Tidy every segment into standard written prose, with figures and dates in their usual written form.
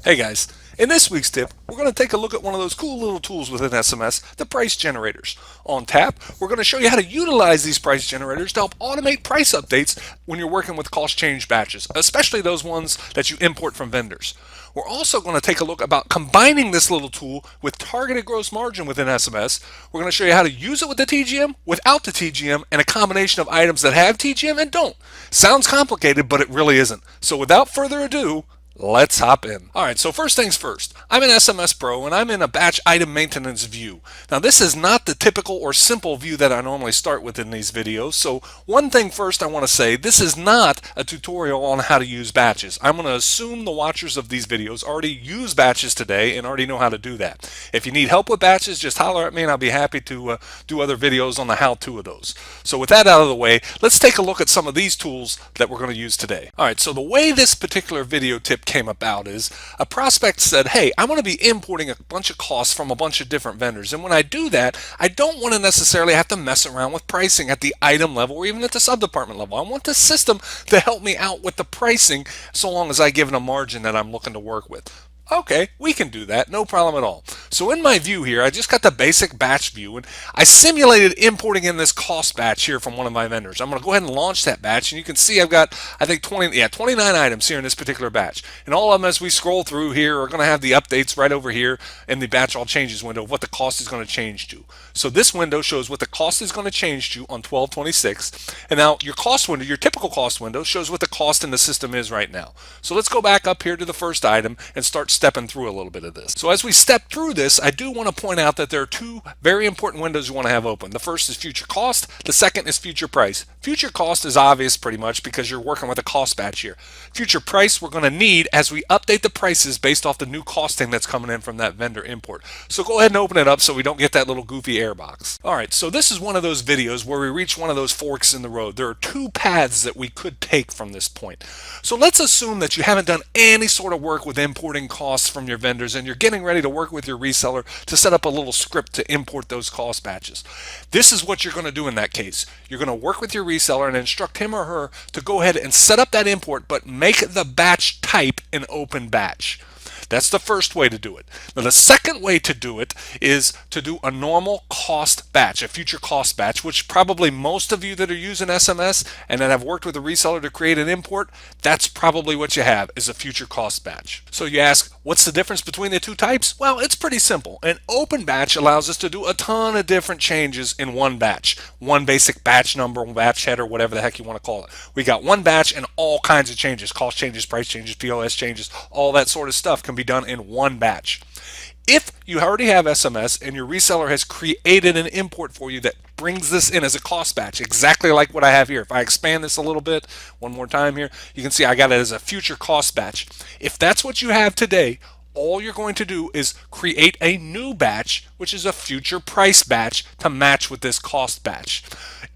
Hey guys, in this week's tip, we're going to take a look at one of those cool little tools within SMS, the price generators. On tap, we're going to show you how to utilize these price generators to help automate price updates when you're working with cost change batches, especially those ones that you import from vendors. We're also going to take a look about combining this little tool with targeted gross margin within SMS. We're going to show you how to use it with the TGM, without the TGM, and a combination of items that have TGM and don't. Sounds complicated, but it really isn't. So without further ado, let's hop in. All right, so first things first, I'm in SMS Pro and I'm in a batch item maintenance view. Now this is not the typical or simple view that I normally start with in these videos. So one thing first I want to say, this is not a tutorial on how to use batches. I'm going to assume the watchers of these videos already use batches today and already know how to do that. If you need help with batches, just holler at me and I'll be happy to do other videos on the how-to of those. So with that out of the way, let's take a look at some of these tools that we're going to use today. All right, so the way this particular video tip came about is a prospect said, hey, I want to be importing a bunch of costs from a bunch of different vendors. And when I do that, I don't want to necessarily have to mess around with pricing at the item level or even at the sub-department level. I want the system to help me out with the pricing so long as I give it a margin that I'm looking to work with. Okay, we can do that, no problem at all. So in my view here, I just got the basic batch view and I simulated importing in this cost batch here from one of my vendors. I'm going to go ahead and launch that batch and you can see I've got, I think 29 items here in this particular batch. And all of them as we scroll through here are going to have the updates right over here in the batch all changes window of what the cost is going to change to. So this window shows what the cost is going to change to on 12/26. And now your cost window, your typical cost window shows what the cost in the system is right now. So let's go back up here to the first item and start stepping through a little bit of this. So as we step through this, I do want to point out that there are two very important windows you want to have open. The first is future cost. The second is future price. Future cost is obvious pretty much because you're working with a cost batch here. Future price we're going to need as we update the prices based off the new costing that's coming in from that vendor import. So go ahead and open it up so we don't get that little goofy error box. All right, so this is one of those videos where we reach one of those forks in the road. There are two paths that we could take from this point. So let's assume that you haven't done any sort of work with importing costs from your vendors and you're getting ready to work with your reseller to set up a little script to import those cost batches. This is what you're going to do in that case. You're going to work with your reseller and instruct him or her to go ahead and set up that import, but make the batch type an open batch. That's the first way to do it. Now the second way to do it is to do a normal cost batch, a future cost batch, which probably most of you that are using SMS and that have worked with a reseller to create an import, that's probably what you have, is a future cost batch. So you ask, what's the difference between the two types? Well, it's pretty simple. An open batch allows us to do a ton of different changes in one batch. One basic batch number, batch header, whatever the heck you want to call it. We got one batch and all kinds of changes, cost changes, price changes, POS changes, all that sort of stuff can be done in one batch. If you already have SMS and your reseller has created an import for you that brings this in as a cost batch, exactly like what I have here. If I expand this a little bit, one more time here, you can see I got it as a future cost batch. If that's what you have today, all you're going to do is create a new batch, which is a future price batch to match with this cost batch.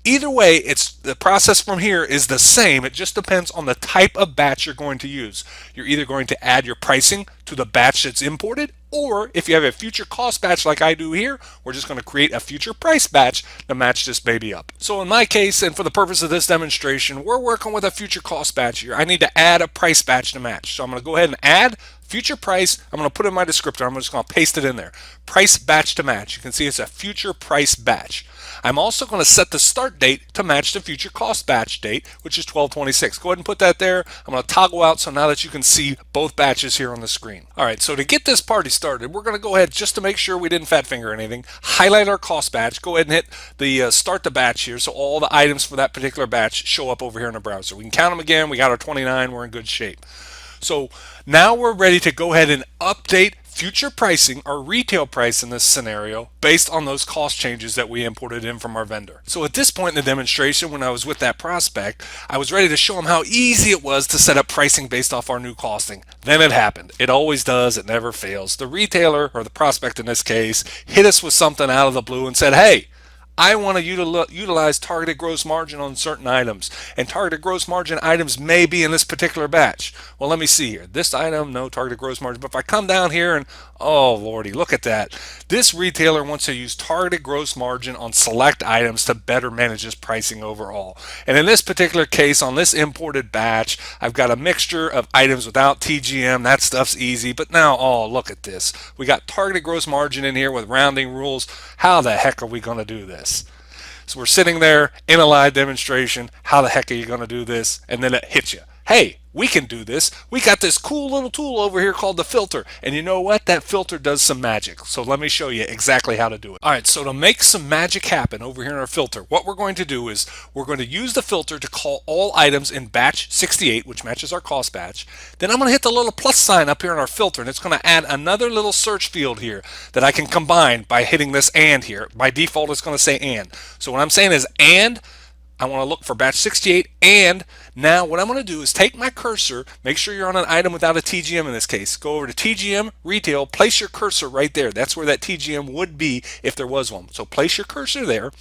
Either way, it's the process from here is the same. It just depends on the type of batch you're going to use. You're either going to add your pricing to the batch that's imported, or if you have a future cost batch like I do here, we're just going to create a future price batch to match this baby up. So in my case, and for the purpose of this demonstration, we're working with a future cost batch here. I need to add a price batch to match. So I'm going to go ahead and add future price. I'm going to put in my descriptor. I'm just going to paste it in there. Price batch to match. You can see it's a future price batch. I'm also going to set the start date to match the future cost batch date, which is 12/26. Go ahead and put that there. I'm going to toggle out so now that you can see both batches here on the screen. All right, so to get this party started, we're going to go ahead, just to make sure we didn't fat finger anything, highlight our cost batch, go ahead and hit the start the batch here so all the items for that particular batch show up over here in the browser. We can count them again. We got our 29. We're in good shape. So now we're ready to go ahead and update future pricing, our retail price in this scenario, based on those cost changes that we imported in from our vendor. So at this point in the demonstration, when I was with that prospect, I was ready to show him how easy it was to set up pricing based off our new costing. Then it happened. It always does. It never fails. The retailer, or the prospect in this case, hit us with something out of the blue and said, hey, I want to utilize targeted gross margin on certain items, and targeted gross margin items may be in this particular batch. Well, let me see here. This item, no targeted gross margin, but if I come down here and, oh lordy, look at that. This retailer wants to use targeted gross margin on select items to better manage his pricing overall. And in this particular case, on this imported batch, I've got a mixture of items without TGM. That stuff's easy, but now, oh, look at this. We got targeted gross margin in here with rounding rules. How the heck are we going to do this? So we're sitting there in a live demonstration. How the heck are you going to do this? And then it hits you. Hey, we can do this. We got this cool little tool over here called the filter. And you know what? That filter does some magic. So let me show you exactly how to do it. All right, so to make some magic happen over here in our filter, what we're going to do is we're going to use the filter to call all items in batch 68, which matches our cost batch. Then I'm going to hit the little plus sign up here in our filter, and it's going to add another little search field here that I can combine by hitting this and here. By default, it's going to say and. So what I'm saying is and. I want to look for batch 68, and now what I'm going to do is take my cursor, make sure you're on an item without a TGM in this case, go over to TGM, retail, place your cursor right there. That's where that TGM would be if there was one. So place your cursor there,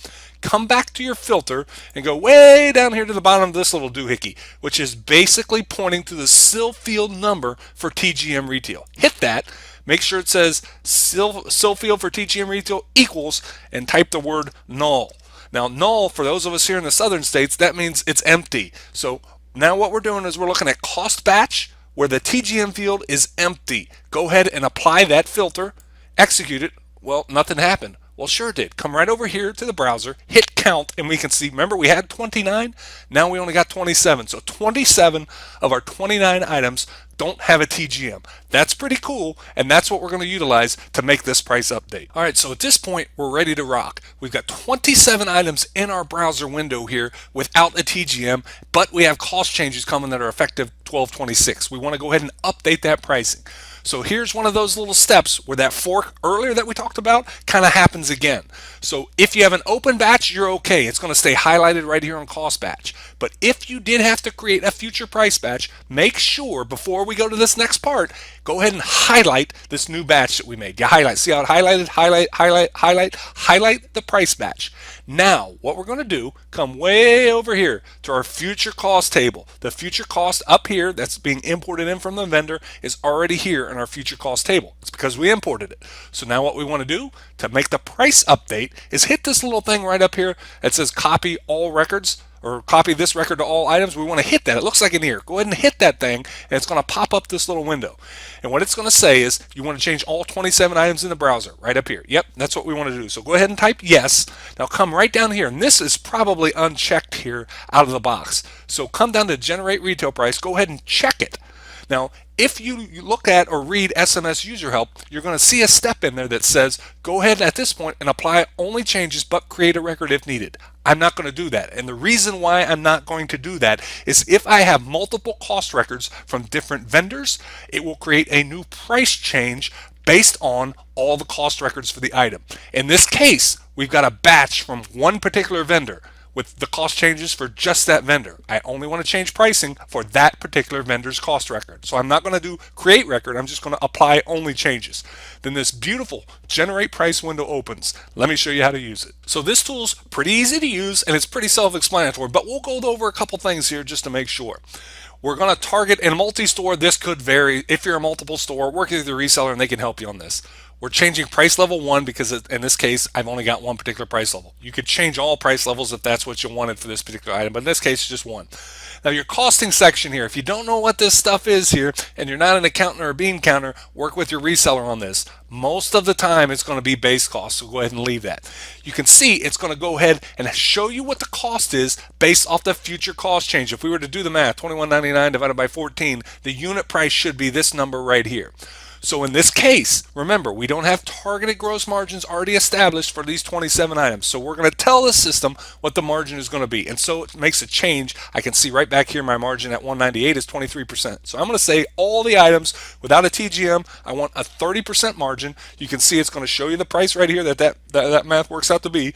come back to your filter, and go way down here to the bottom of this little doohickey, which is basically pointing to the SIL field number for TGM retail. Hit that. Make sure it says SIL field for TGM retail equals, and type the word null. Now, null, for those of us here in the southern states, that means it's empty. So now what we're doing is we're looking at cost batch where the TGM field is empty. Go ahead and apply that filter, execute it. Well, nothing happened. Well, sure did. Come right over here to the browser, hit count, and we can see, remember we had 29? Now we only got 27. So 27 of our 29 items don't have a TGM. That's pretty cool, and that's what we're going to utilize to make this price update. All right, so at this point, we're ready to rock. We've got 27 items in our browser window here without a TGM, but we have cost changes coming that are effective 12/26. We want to go ahead and update that pricing. So here's one of those little steps where that fork earlier that we talked about kind of happens again. So if you have an open batch, you're okay. It's going to stay highlighted right here on cost batch. But if you did have to create a future price batch, make sure before we go to this next part, go ahead and highlight this new batch that we made. You highlight, see how it highlighted, highlight the price batch. Now, what we're going to do, come way over here to our future cost table. The future cost up here that's being imported in from the vendor is already here in our future cost table. It's because we imported it. So now what we want to do to make the price update is hit this little thing right up here that says copy all records, or copy this record to all items. We want to hit that. It looks like in here. Go ahead and hit that thing, and it's going to pop up this little window. And what it's going to say is you want to change all 27 items in the browser right up here. Yep, that's what we want to do. So go ahead and type yes. Now come right down here, and this is probably unchecked here out of the box. So come down to generate retail price. Go ahead and check it. Now, if you look at or read SMS user help, you're going to see a step in there that says, go ahead at this point and apply only changes but create a record if needed. I'm not going to do that. And the reason why I'm not going to do that is if I have multiple cost records from different vendors, it will create a new price change based on all the cost records for the item. In this case, we've got a batch from one particular vendor with the cost changes for just that vendor. I only want to change pricing for that particular vendor's cost record. So I'm not going to do create record, I'm just going to apply only changes. Then this beautiful generate price window opens. Let me show you how to use it. So this tool's pretty easy to use and it's pretty self-explanatory, but we'll go over a couple things here just to make sure. We're going to target in a multi-store. This could vary. If you're a multiple store, work with your reseller and they can help you on this. We're changing price level 1 because in this case, I've only got one particular price level. You could change all price levels if that's what you wanted for this particular item, but in this case, just one. Now your costing section here, if you don't know what this stuff is here and you're not an accountant or a bean counter, work with your reseller on this. Most of the time it's going to be base cost, so go ahead and leave that. You can see it's going to go ahead and show you what the cost is based off the future cost change. If we were to do the math, $21.99 divided by 14, the unit price should be this number right here. So in this case, remember, we don't have targeted gross margins already established for these 27 items. So we're going to tell the system what the margin is going to be. And so it makes a change. I can see right back here my margin at 198 is 23%. So I'm going to say all the items without a TGM, I want a 30% margin. You can see it's going to show you the price right here that math works out to be.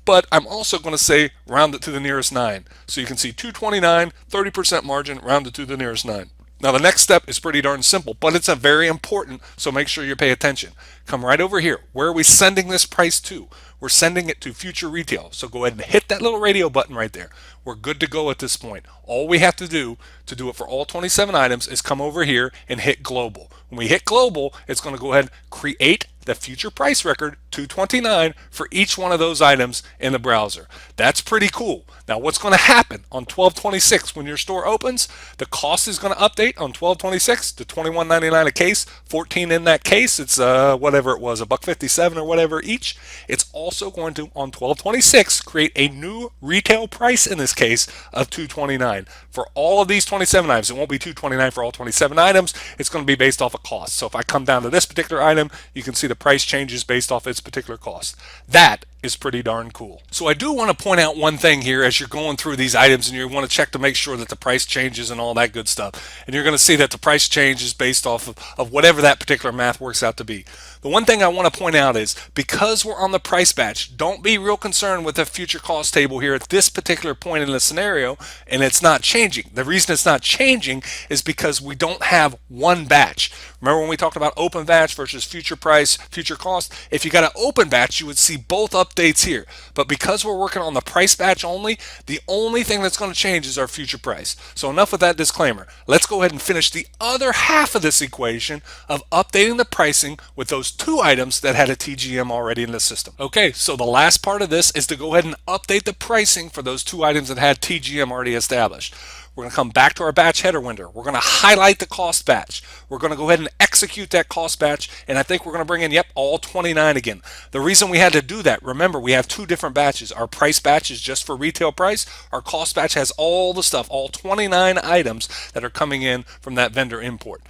But I'm also going to say round it to the nearest 9. So you can see 229, 30% margin, rounded to the nearest 9. Now the next step is pretty darn simple, but it's a very important, so make sure you pay attention. come right over here. Where are we sending this price to? We're sending it to future retail. So go ahead and hit that little radio button right there. We're good to go at this point. All we have to do it for all 27 items is come over here and hit global. When we hit global, it's going to go ahead and create the future price record 229 for each one of those items in the browser. That's pretty cool. Now what's going to happen on 12/26 when your store opens? The cost is going to update on 12/26 to $21.99 a case, 14 in that case. It's whatever it was, $1.57 or whatever each. It's also going to on 12/26 create a new retail price in this case of $229 for all of these 27 items. It won't be $229 for all 27 items. It's going to be based off of cost. So if I come down to this particular item, you can see the price changes based off its particular cost. That is pretty darn cool. So I do want to point out one thing here as you're going through these items, and you want to check to make sure that the price changes and all that good stuff. And you're going to see that the price change is based off of whatever that particular math works out to be. The one thing I want to point out is because we're on the price batch, don't be real concerned with the future cost table here at this particular point in the scenario, and it's not changing. The reason it's not changing is because we don't have one batch. Remember when we talked about open batch versus future price, future cost? If you got an open batch, you would see both updates here. But because we're working on the price batch only, the only thing that's going to change is our future price. So enough with that disclaimer. Let's go ahead and finish the other half of this equation of updating the pricing with those two items that had a TGM already in the system. Okay, so the last part of this is to go ahead and update the pricing for those two items that had TGM already established. We're going to come back to our batch header window. We're going to highlight the cost batch. We're going to go ahead and execute that cost batch, and I think we're going to bring in, yep, all 29 again. The reason we had to do that, remember, we have two different batches. Our price batch is just for retail price. Our cost batch has all the stuff, all 29 items that are coming in from that vendor import.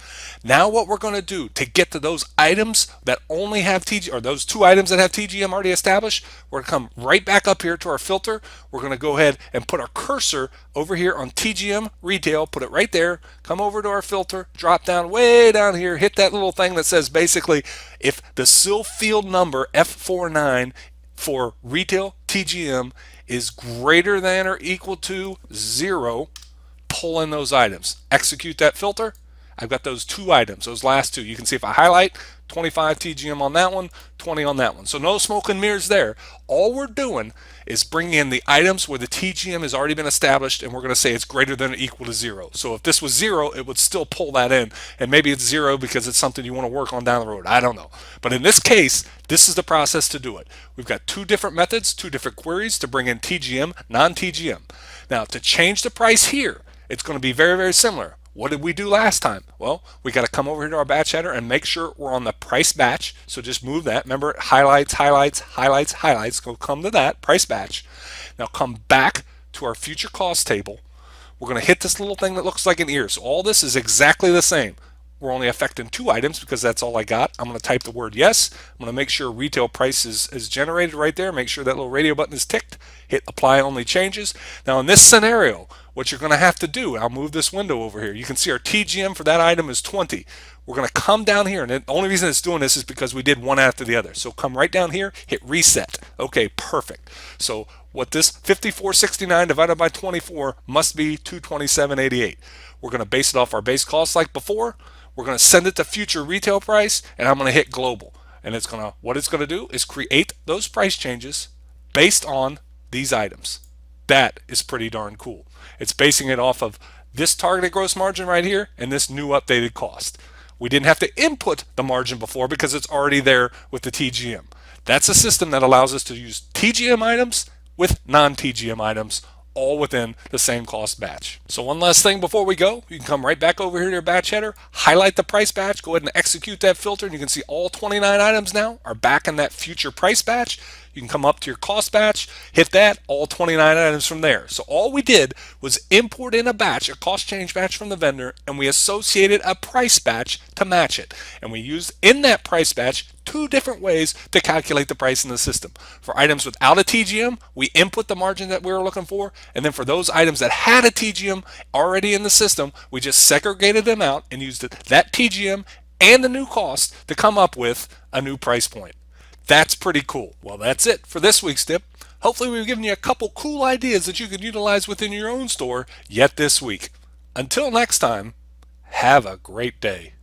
Now what we're going to do to get to those items that only have TGM, or those two items that have TGM already established, we're going to come right back up here to our filter. We're going to go ahead and put our cursor over here on TGM retail, put it right there, come over to our filter, drop down way down here, hit that little thing that says basically if the SIL field number F49 for retail TGM is greater than or equal to 0, pull in those items. Execute that filter. I've got those two items, those last two. You can see if I highlight 25 TGM on that one, 20 on that one. So no smoke and mirrors there. All we're doing is bringing in the items where the TGM has already been established, and we're going to say it's greater than or equal to 0. So if this was 0, it would still pull that in, and maybe it's 0 because it's something you want to work on down the road. I don't know. But in this case, this is the process to do it. We've got two different methods, two different queries to bring in TGM, non-TGM. Now to change the price here, it's going to be very, very similar. What did we do last time? Well, we got to come over here to our batch header and make sure we're on the price batch. So just move that. Remember, highlights, highlights, highlights, highlights. Go come to that, price batch. Now come back to our future cost table. We're going to hit this little thing that looks like an ear. So all this is exactly the same. We're only affecting two items because that's all I got. I'm going to type the word yes. I'm going to make sure retail price is generated right there. Make sure that little radio button is ticked. Hit apply only changes. Now in this scenario, what you're going to have to do, I'll move this window over here. You can see our TGM for that item is 20. We're going to come down here, and the only reason it's doing this is because we did one after the other. So come right down here, hit reset. Okay, perfect. So what this 54.69 divided by 24 must be 227.88. We're going to base it off our base cost like before. We're going to send it to future retail price, and I'm going to hit global. And it's going to, what it's going to do is create those price changes based on these items. That is pretty darn cool. It's basing it off of this targeted gross margin right here and this new updated cost. We didn't have to input the margin before because it's already there with the TGM. That's a system that allows us to use TGM items with non-TGM items all within the same cost batch. So one last thing before we go, you can come right back over here to your batch header, highlight the price batch, go ahead and execute that filter, and you can see all 29 items now are back in that future price batch. You can come up to your cost batch, hit that, all 29 items from there. So all we did was import in a batch, a cost change batch from the vendor, and we associated a price batch to match it. And we used in that price batch two different ways to calculate the price in the system. For items without a TGM, we input the margin that we were looking for, and then for those items that had a TGM already in the system, we just segregated them out and used that TGM and the new cost to come up with a new price point. That's pretty cool. Well, that's it for this week's tip. Hopefully we've given you a couple cool ideas that you can utilize within your own store yet this week. Until next time, have a great day.